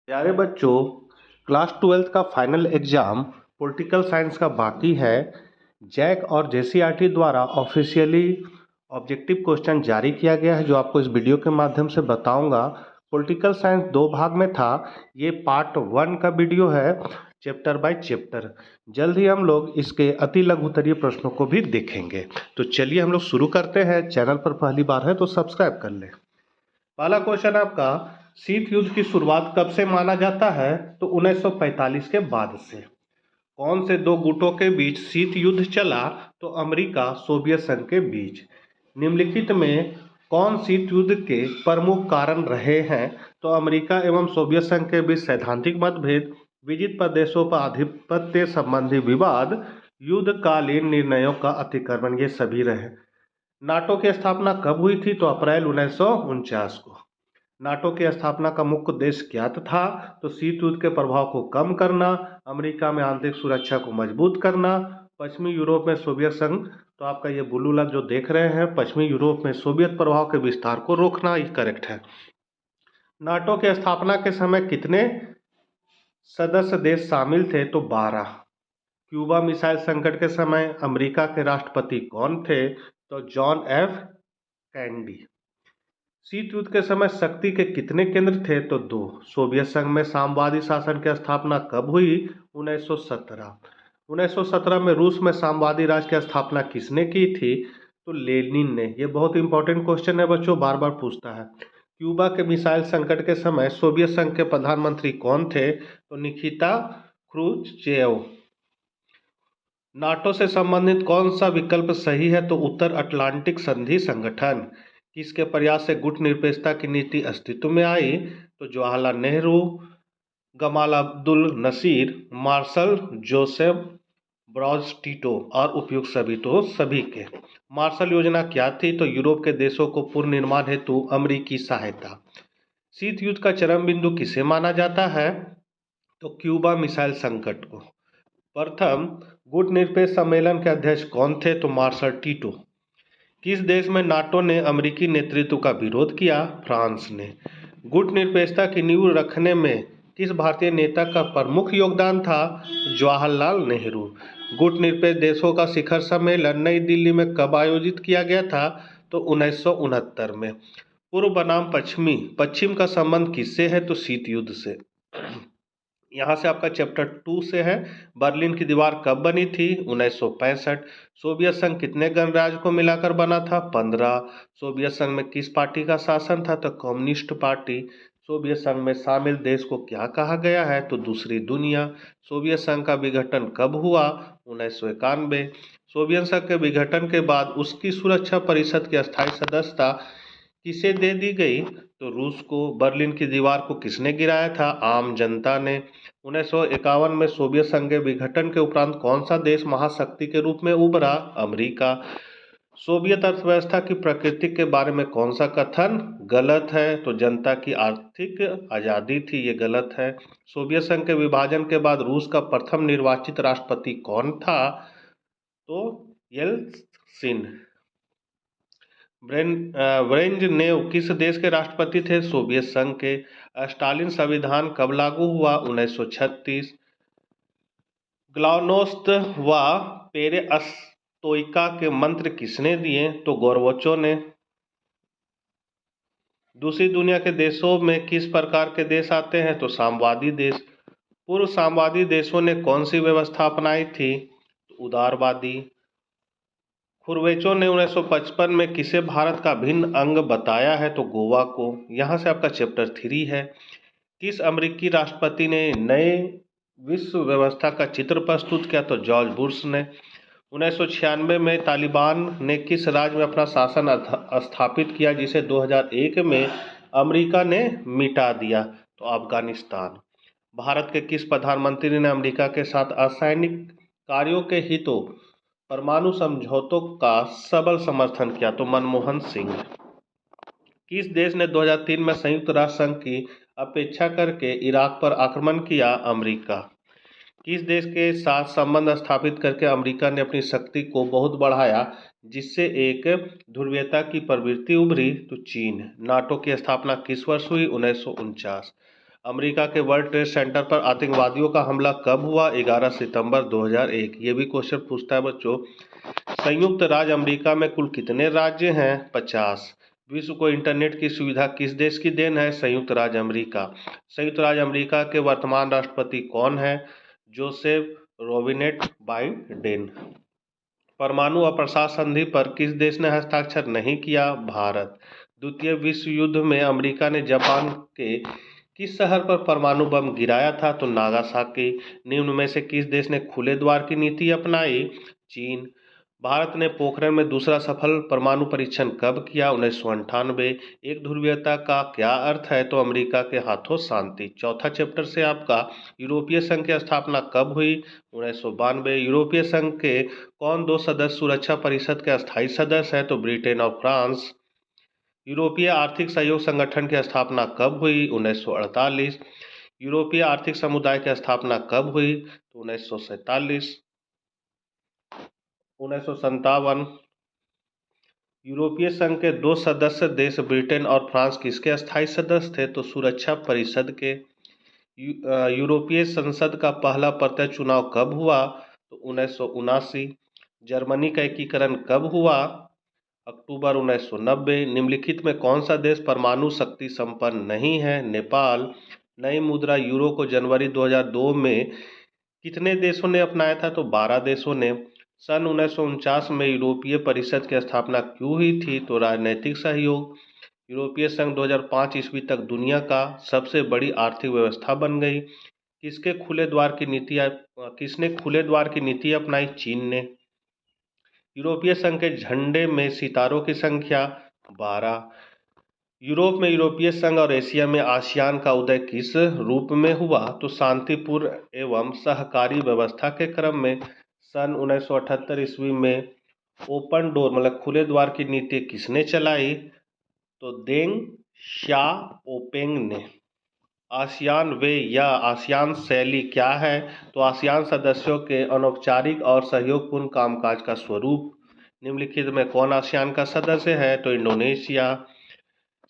प्यारे बच्चों, class 12th का फाइनल एग्जाम पॉलिटिकल साइंस का बाकी है। जैक और जेसीईआरटी द्वारा ऑफिशियली ऑब्जेक्टिव क्वेश्चन जारी किया गया है, जो आपको इस वीडियो के माध्यम से बताऊंगा। पॉलिटिकल साइंस दो भाग में था। ये पार्ट 1 का वीडियो है, चैप्टर बाय चैप्टर। जल्द ही हम लोग इसके अति लघुत्तरीय प्रश्नों को भी देखेंगे। तो चलिए हम लोग शुरू करते हैं। चैनल पर पहली बार है तो सब्सक्राइब कर लें। पहला क्वेश्चन आपका, शीत युद्ध की शुरुआत कब से माना जाता है? तो 1945 के बाद से। कौन से दो गुटों के बीच शीत युद्ध चला? तो अमेरिका सोवियत संघ के बीच। निम्नलिखित में कौन शीत युद्ध के प्रमुख कारण रहे हैं? तो अमेरिका एवं सोवियत संघ के बीच सैद्धांतिक मतभेद, विजित प्रदेशों पर आधिपत्य संबंधी विवाद, युद्धकालीन निर्णयों का अतिक्रमण, ये सभी रहे। नाटो की स्थापना कब हुई थी? तो अप्रैल 1949 को। नाटो की स्थापना का मुख्य उद्देश्य क्या था? तो शीत युद्ध के प्रभाव को कम करना, अमेरिका में आंतरिक सुरक्षा को मजबूत करना, पश्चिमी यूरोप में सोवियत संघ, तो आपका ये ब्लू लाल जो देख रहे हैं, पश्चिमी यूरोप में सोवियत प्रभाव के विस्तार को रोकना, ये करेक्ट है। नाटो की स्थापना के समय कितने सदस्य देश शामिल थे? तो 12। क्यूबा मिसाइल संकट के समय अमेरिका के राष्ट्रपति कौन थे? तो जॉन एफ कैनेडी। शीत युद्ध के समय शक्ति के कितने केंद्र थे? तो 2। सोवियत संघ में साम्यवादी शासन की स्थापना कब हुई? 1917। 1917 में रूस में साम्यवादी राज्य की स्थापना किसने की थी? तो लेनिन ने। ये बहुत इंपॉर्टेंट क्वेश्चन है बच्चों, बार बार पूछता है। क्यूबा के मिसाइल संकट के समय सोवियत संघ के प्रधानमंत्री कौन थे? तो निकिता क्रुश्चेव। नाटो से संबंधित कौन सा विकल्प सही है? तो उत्तर अटलांटिक संधि संगठन। किसके प्रयास से गुट निरपेक्षता की नीति अस्तित्व में आई? तो Jawaharlal Nehru, Gamal Abdul Nasser, Marshal Joseph Broz Tito और उपयुक्त सभी। तो सभी के। मार्शल योजना क्या थी? तो यूरोप के देशों को पुनर्निर्माण हेतु अमेरिकी सहायता। शीत युद्ध का चरम बिंदु किसे माना जाता है? तो क्यूबा मिसाइल संकट को। प्रथम गुट निरपेक्ष सम्मेलन के अध्यक्ष कौन थे? तो मार्शल टीटो। किस देश में नाटो ने अमेरिकी नेतृत्व का विरोध किया? फ्रांस ने। गुट निरपेक्षता की नींव रखने में किस भारतीय नेता का प्रमुख योगदान था? जवाहरलाल नेहरू। गुट निरपेक्ष देशों का शिखर सम्मेलन नई दिल्ली में कब आयोजित किया गया था? तो 1969 में। पूर्व बनाम पश्चिम का संबंध किससे है? तो शीत युद्ध से। यहाँ से आपका चैप्टर 2 से है। बर्लिन की दीवार कब बनी थी? 1965। सोवियत संघ कितने गणराज्य को मिलाकर बना था? 15। सोवियत संघ में किस पार्टी का शासन था? तो कम्युनिस्ट पार्टी। सोवियत संघ में शामिल देश को क्या कहा गया है? तो दूसरी दुनिया। सोवियत संघ का विघटन कब हुआ? 1991। सोवियत संघ के विघटन के बाद उसकी सुरक्षा परिषद की अस्थायी सदस्यता किसे दे दी गई? तो रूस को। बर्लिन की दीवार को किसने गिराया था? आम जनता ने। 1951 में सोवियत संघ के विघटन के उपरांत कौन सा देश महाशक्ति के रूप में उभरा? अमेरिका। सोवियत अर्थव्यवस्था की प्रकृति के बारे में कौन सा कथन गलत है? तो जनता की आर्थिक आज़ादी थी, ये गलत है। सोवियत संघ के विभाजन के बाद रूस का प्रथम निर्वाचित राष्ट्रपति कौन था? तो येल्त्सिन। ब्रेजनेव किस देश के राष्ट्रपति थे? सोवियत संघ के। स्टालिन संविधान कब लागू हुआ? 1936। ग्लानोस्त व पेरेस्त्रोइका के मंत्र किसने दिए? तो गोर्बाचोव ने। दूसरी दुनिया के देशों में किस प्रकार के देश आते हैं? तो साम्यवादी देश। पूर्व साम्यवादी देशों ने कौन सी व्यवस्था अपनाई थी? तो उदारवादी। खुरवेचो ने 1955 में किसे भारत का भिन्न अंग बताया है? तो गोवा को। यहाँ से आपका चैप्टर 3 है। किस अमेरिकी राष्ट्रपति ने नए विश्व व्यवस्था का चित्र प्रस्तुत किया? तो जॉर्ज बुश ने। 1996 में तालिबान ने किस राज्य में अपना शासन स्थापित किया, जिसे 2001 में अमेरिका ने मिटा दिया? तो अफगानिस्तान। भारत के किस प्रधानमंत्री ने अमेरिका के साथ असैनिक कार्यों के हितों परमाणु समझौतों का सबल समर्थन किया? तो मनमोहन सिंह। किस देश ने 2003 में संयुक्त राष्ट्र संघ की अपेक्षा करके इराक पर आक्रमण किया? अमेरिका। किस देश के साथ संबंध स्थापित करके अमेरिका ने अपनी शक्ति को बहुत बढ़ाया, जिससे एक ध्रुवीयता की प्रवृत्ति उभरी? तो चीन। नाटो की स्थापना किस वर्ष हुई? 1949। अमेरिका के वर्ल्ड ट्रेड सेंटर पर आतंकवादियों का हमला कब हुआ? 11 सितंबर 2001। ये भी क्वेश्चन पूछता है बच्चों। संयुक्त राज्य अमेरिका में कुल कितने राज्य हैं? 50। विश्व को इंटरनेट की सुविधा किस देश की देन है? संयुक्त राज्य अमेरिका। संयुक्त राज्य अमेरिका के वर्तमान राष्ट्रपति कौन है? Joseph Robinette Biden. परमाणु अप्रसार संधि पर किस देश ने हस्ताक्षर नहीं किया? भारत। द्वितीय विश्व युद्ध में अमेरिका ने जापान के किस शहर पर परमाणु बम गिराया था? तो नागासाकी। निम्न में से किस देश ने खुले द्वार की नीति अपनाई? चीन। भारत ने पोखरण में दूसरा सफल परमाणु परीक्षण कब किया? 1998। एक ध्रुवीयता का क्या अर्थ है? तो अमेरिका के हाथों शांति। चौथा चैप्टर से आपका यूरोपीय संघ की स्थापना कब हुई? 1992। यूरोपीय संघ के कौन दो सदस्य सुरक्षा परिषद के अस्थायी सदस्य है? तो ब्रिटेन और फ्रांस। यूरोपीय आर्थिक सहयोग संगठन की स्थापना कब हुई? 1948। यूरोपीय आर्थिक समुदाय की स्थापना कब हुई? तो 1947। 1957। यूरोपीय संघ के दो सदस्य देश ब्रिटेन और फ्रांस किसके अस्थायी सदस्य थे? तो सुरक्षा परिषद के। यूरोपीय संसद का पहला प्रत्यक्ष चुनाव कब हुआ? तो 1979। जर्मनी का एकीकरण कब हुआ? अक्टूबर 1990। निम्नलिखित में कौन सा देश परमाणु शक्ति संपन्न नहीं है? नेपाल। नई मुद्रा यूरो को जनवरी 2002 में कितने देशों ने अपनाया था? तो 12 देशों ने। सन 1949 में यूरोपीय परिषद की स्थापना क्यों हुई थी? तो राजनीतिक सहयोग। यूरोपीय संघ 2005 ईस्वी तक दुनिया का सबसे बड़ी आर्थिक व्यवस्था बन गई। किसने खुले द्वार की नीति अपनाई? चीन ने। यूरोपीय संघ के झंडे में सितारों की संख्या 12। यूरोप में यूरोपीय संघ और एशिया में आसियान का उदय किस रूप में हुआ? तो शांतिपूर्ण एवं सहकारी व्यवस्था के क्रम में। सन 1978 ईस्वी में ओपन डोर मतलब खुले द्वार की नीति किसने चलाई? तो देंग शाओपिंग ने। आसियान वे या आसियान शैली क्या है? तो आसियान सदस्यों के अनौपचारिक और सहयोगपूर्ण कामकाज का स्वरूप। निम्नलिखित में कौन आसियान का सदस्य है? तो इंडोनेशिया।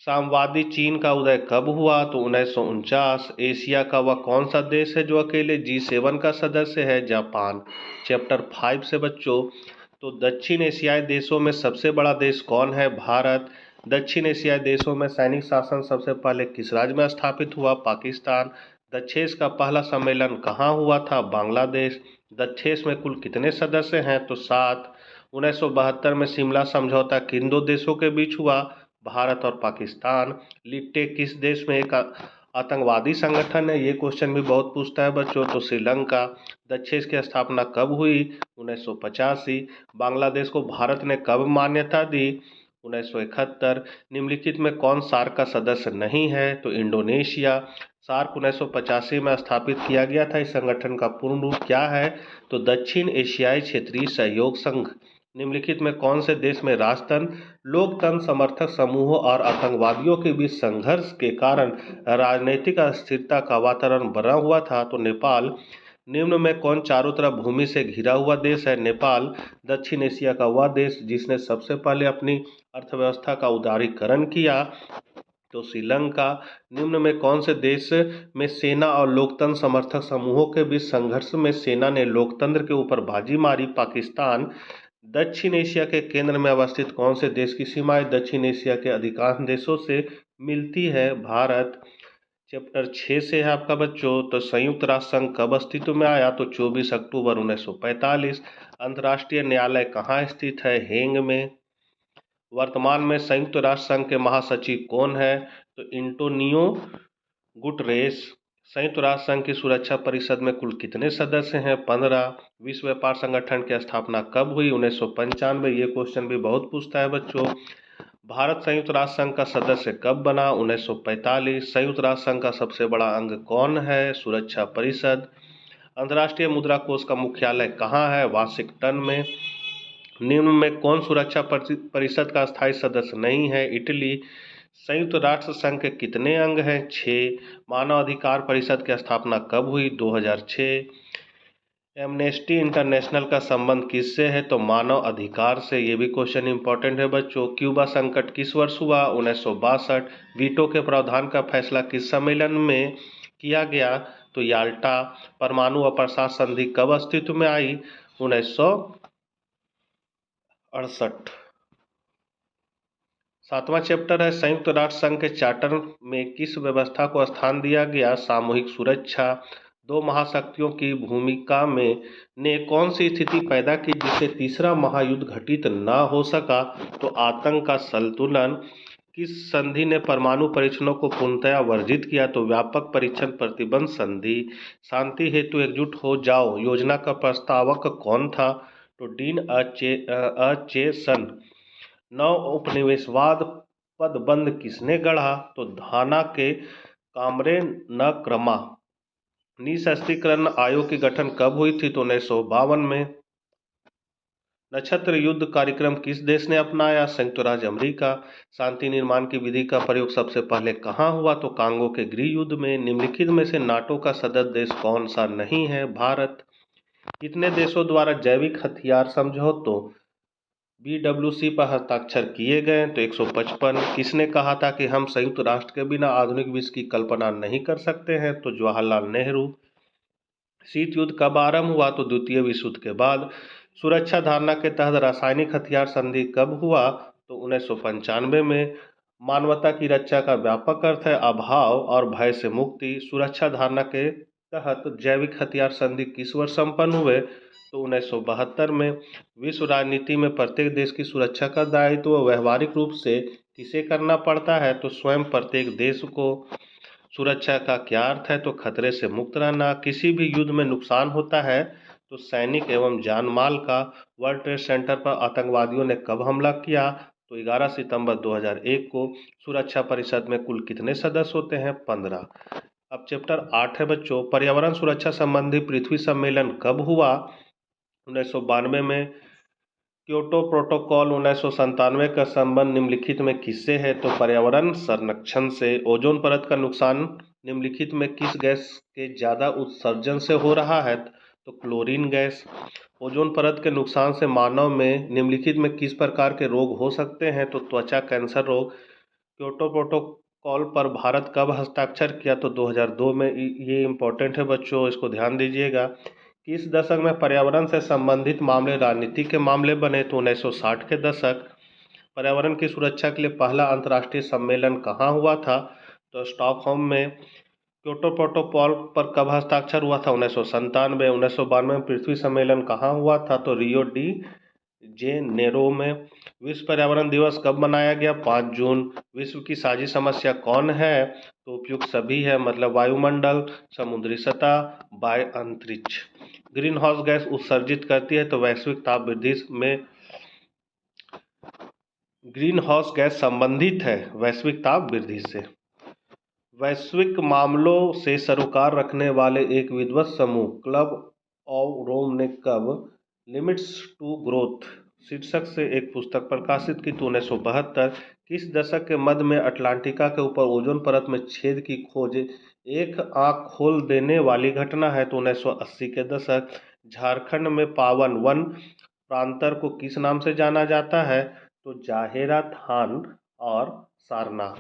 साम्यवादी चीन का उदय कब हुआ? तो 1949। एशिया का वह कौन सा देश है जो अकेले G7 का सदस्य है? जापान। चैप्टर 5 से बच्चों, तो दक्षिण एशियाई देशों में सबसे बड़ा देश कौन है? भारत। दक्षिण एशियाई देशों में सैनिक शासन सबसे पहले किस राज्य में स्थापित हुआ? पाकिस्तान। दक्षेस का पहला सम्मेलन कहाँ हुआ था? बांग्लादेश। दक्षेस में कुल कितने सदस्य हैं? तो 7। 1972 में शिमला समझौता किन दो देशों के बीच हुआ? भारत और पाकिस्तान। लिट्टे किस देश में एक आतंकवादी संगठन है? ये क्वेश्चन भी बहुत पूछता है बच्चों। तो श्रीलंका। दक्षेस की स्थापना कब हुई? 1985। बांग्लादेश को भारत ने कब मान्यता दी? 1971। निम्नलिखित में कौन सार्क का सदस्य नहीं है? तो इंडोनेशिया। सार्क 1985 में स्थापित किया गया था। इस संगठन का पूर्ण रूप क्या है? तो दक्षिण एशियाई क्षेत्रीय सहयोग संघ। निम्नलिखित में कौन से देश में राजतंत्र, लोकतंत्र समर्थक समूहों और आतंकवादियों के बीच संघर्ष के कारण राजनीतिक अस्थिरता का वातावरण बना हुआ था? तो नेपाल। निम्न में कौन चारों तरफ भूमि से घिरा हुआ देश है? नेपाल। दक्षिण एशिया का वह देश जिसने सबसे पहले अपनी अर्थव्यवस्था का उदारीकरण किया? तो श्रीलंका। निम्न में कौन से देश में सेना और लोकतंत्र समर्थक समूहों के बीच संघर्ष में सेना ने लोकतंत्र के ऊपर बाजी मारी? पाकिस्तान। दक्षिण एशिया के केंद्र में अवस्थित कौन से देश की सीमाएं दक्षिण एशिया के अधिकांश देशों से मिलती है? भारत। चैप्टर 6 से है आपका बच्चों, तो संयुक्त राष्ट्र संघ कब अस्तित्व में आया? तो 24 अक्टूबर 1945। अंतर्राष्ट्रीय न्यायालय कहाँ स्थित है? हेग में। वर्तमान में संयुक्त राष्ट्र संघ के महासचिव कौन है? तो एंटोनियो गुटरेस। संयुक्त राष्ट्र संघ की सुरक्षा परिषद में कुल कितने सदस्य हैं? 15। विश्व व्यापार संगठन की स्थापना कब हुई? 1995। ये क्वेश्चन भी बहुत पूछता है बच्चों। भारत संयुक्त राष्ट्र संघ का सदस्य कब बना? 1945। संयुक्त राष्ट्र संघ का सबसे बड़ा अंग कौन है? सुरक्षा परिषद। अंतर्राष्ट्रीय मुद्रा कोष का मुख्यालय कहाँ है? वाशिंगटन में। निम्न में कौन सुरक्षा परिषद का स्थायी सदस्य नहीं है? इटली। संयुक्त राष्ट्र संघ के कितने अंग हैं? 6। मानव अधिकार परिषद की स्थापना कब हुई? 2006। एमनेस्टी इंटरनेशनल का संबंध किससे है? तो मानव अधिकार से। ये भी क्वेश्चन इंपॉर्टेंट है बच्चों। क्यूबा संकट किस वर्ष हुआ? 1962। वीटो के प्रावधान का फैसला किस सम्मेलन में किया गया? तो याल्टा। परमाणु अप्रसार संधि कब अस्तित्व में आई? 1968। सातवां चैप्टर है संयुक्त राष्ट्र संघ के चार्टर में किस व्यवस्था को स्थान दिया गया? सामूहिक सुरक्षा। दो महाशक्तियों की भूमिका में ने कौन सी स्थिति पैदा की जिससे तीसरा महायुद्ध घटित न हो सका? तो आतंक का संतुलन। किस संधि ने परमाणु परीक्षणों को पूर्णतया वर्जित किया? तो व्यापक परीक्षण प्रतिबंध संधि। शांति हेतु एकजुट हो जाओ योजना का प्रस्तावक कौन था? तो डीन अचेसन। नव उपनिवेशवाद पदबंध किसने गढ़ा? तो धाना के कामरे नक्रमा। निःशस्त्रीकरण आयोग की गठन कब हुई थी? तो 1952 में। नक्षत्र युद्ध कार्यक्रम किस देश ने अपनाया? संयुक्त राज्य अमेरिका। शांति निर्माण की विधि का प्रयोग सबसे पहले कहाँ हुआ? तो कांगो के गृह युद्ध में। निम्नलिखित में से नाटो का सदस्य देश कौन सा नहीं है? भारत। कितने देशों द्वारा जैविक हथियार समझौतों BWC पर हस्ताक्षर किए गए? तो 155। किसने कहा था कि हम संयुक्त राष्ट्र के बिना आधुनिक विश्व की कल्पना नहीं कर सकते हैं? तो जवाहरलाल नेहरू। शीत युद्ध कब आरंभ हुआ? तो द्वितीय विश्व युद्ध के बाद। सुरक्षा धारणा के तहत रासायनिक हथियार संधि कब हुआ? तो 1995 में। मानवता की रक्षा का व्यापक अर्थ है अभाव और भय से मुक्ति। सुरक्षा धारणा के तहत जैविक हथियार संधि किस वर्ष संपन्न हुए? तो 1972 में। विश्व राजनीति में प्रत्येक देश की सुरक्षा का दायित्व व्यवहारिक रूप से किसे करना पड़ता है? तो स्वयं प्रत्येक देश को। सुरक्षा का क्या अर्थ है? तो खतरे से मुक्त रहना। किसी भी युद्ध में नुकसान होता है तो सैनिक एवं जान माल का। वर्ल्ड ट्रेड सेंटर पर आतंकवादियों ने कब हमला किया? तो 11 सितंबर 2001 को। सुरक्षा परिषद में कुल कितने सदस्य होते हैं? 15। अब चैप्टर 8 है बच्चों, पर्यावरण सुरक्षा संबंधी पृथ्वी सम्मेलन कब हुआ? 1992 में। क्योटो प्रोटोकॉल 1997 का संबंध निम्नलिखित में किससे है? तो पर्यावरण संरक्षण से। ओजोन परत का नुकसान निम्नलिखित में किस गैस के ज्यादा उत्सर्जन से हो रहा है? तो क्लोरीन गैस। ओजोन परत के नुकसान से मानव में निम्नलिखित में किस प्रकार के रोग हो सकते हैं? तो त्वचा कैंसर रोग। क्योटो प्रोटोकॉल पर भारत कब हस्ताक्षर किया? तो 2002 में। ये इम्पोर्टेंट है बच्चों, इसको ध्यान दीजिएगा। किस दशक में पर्यावरण से संबंधित मामले राजनीति के मामले बने? तो 1960 के दशक। पर्यावरण की सुरक्षा के लिए पहला अंतर्राष्ट्रीय सम्मेलन कहाँ हुआ था? तो स्टॉकहोम में। क्योटो प्रोटोकॉल पर कब हस्ताक्षर हुआ था? 1997। 1992 में पृथ्वी सम्मेलन कहाँ हुआ था? तो रियो डी जेनेरो में। विश्व पर्यावरण दिवस कब मनाया गया? 5 जून। विश्व की साझी समस्या कौन है? तो उपयुक्त सभी है, मतलब वायुमंडल, समुद्री सतह, वायु अंतरिक्ष। ग्रीन हाउस गैस उत्सर्जित करती है तो वैश्विक ताप वृद्धि में ग्रीन हाउस गैस संबंधित है वैश्विक ताप वृद्धि से। वैश्विक मामलों से सरोकार रखने वाले एक विद्वत समूह क्लब ऑफ रोम ने कब लिमिट्स टू ग्रोथ शीर्षक से एक पुस्तक प्रकाशित की? तो 1972। किस दशक के मध्य में अटलांटिका के ऊपर ओजोन परत में छेद की खोज एक आंख खोल देने वाली घटना है? तो 1980 के दशक। झारखंड में पावन वन प्रांतर को किस नाम से जाना जाता है? तो जाहेरा थान और सारनाथ।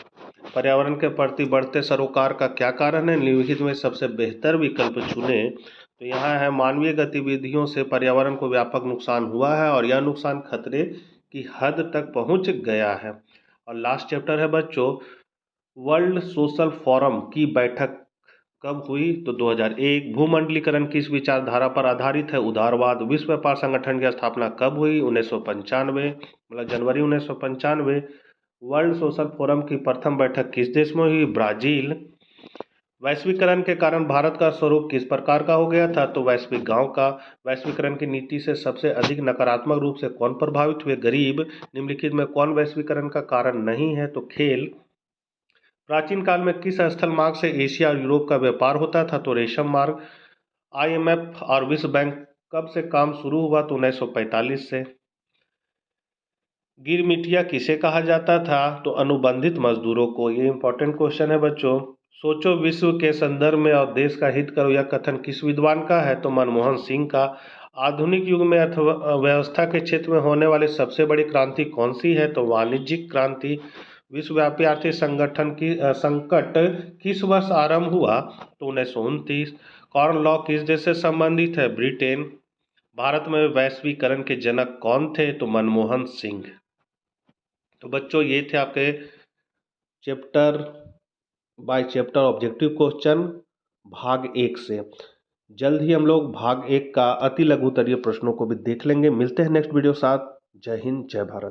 पर्यावरण के प्रति बढ़ते सरोकार का क्या कारण है? निम्नलिखित में सबसे बेहतर विकल्प चुने। तो यहाँ है मानवीय गतिविधियों से पर्यावरण को व्यापक नुकसान हुआ है और यह नुकसान खतरे की हद तक पहुँच गया है। और लास्ट चैप्टर है बच्चों, वर्ल्ड सोशल फोरम की बैठक कब हुई? तो 2001। भूमंडलीकरण किस विचारधारा पर आधारित है? उदारवाद। विश्व व्यापार संगठन की स्थापना कब हुई? 1995, मतलब जनवरी 1995। वर्ल्ड सोशल फोरम की प्रथम बैठक किस देश में हुई? ब्राजील। वैश्वीकरण के कारण भारत का स्वरूप किस प्रकार का हो गया था? तो वैश्विक गांव का। वैश्वीकरण की नीति से सबसे अधिक नकारात्मक रूप से कौन प्रभावित हुए? गरीब। निम्नलिखित में कौन वैश्वीकरण का कारण नहीं है? तो खेल। प्राचीन काल में किस स्थल मार्ग से एशिया और यूरोप का व्यापार होता था? तो रेशम मार्ग। IMF और विश्व बैंक कब से काम शुरू हुआ? तो 1945 से। गिरमिटिया किसे कहा जाता था? तो अनुबंधित मजदूरों को। ये इंपॉर्टेंट क्वेश्चन है बच्चों। सोचो विश्व के संदर्भ में और देश का हित करो, यह कथन किस विद्वान का है? तो मनमोहन सिंह का। आधुनिक युग में अर्थव्यवस्था के क्षेत्र में होने वाली सबसे बड़ी क्रांति कौन सी है? तो वाणिज्यिक क्रांति। विश्वव्यापी आर्थिक संगठन की संकट किस वर्ष आरंभ हुआ? तो 1929। कॉर्न लॉ किस देश से संबंधित है? ब्रिटेन। भारत में वैश्वीकरण के जनक कौन थे? तो मनमोहन सिंह। तो बच्चों ये थे आपके chapter by chapter objective question भाग 1 से। जल्द ही हम लोग भाग 1 का अति लघु उत्तरीय प्रश्नों को भी देख लेंगे। मिलते हैं नेक्स्ट वीडियो साथ। जय हिंद, जय भारत।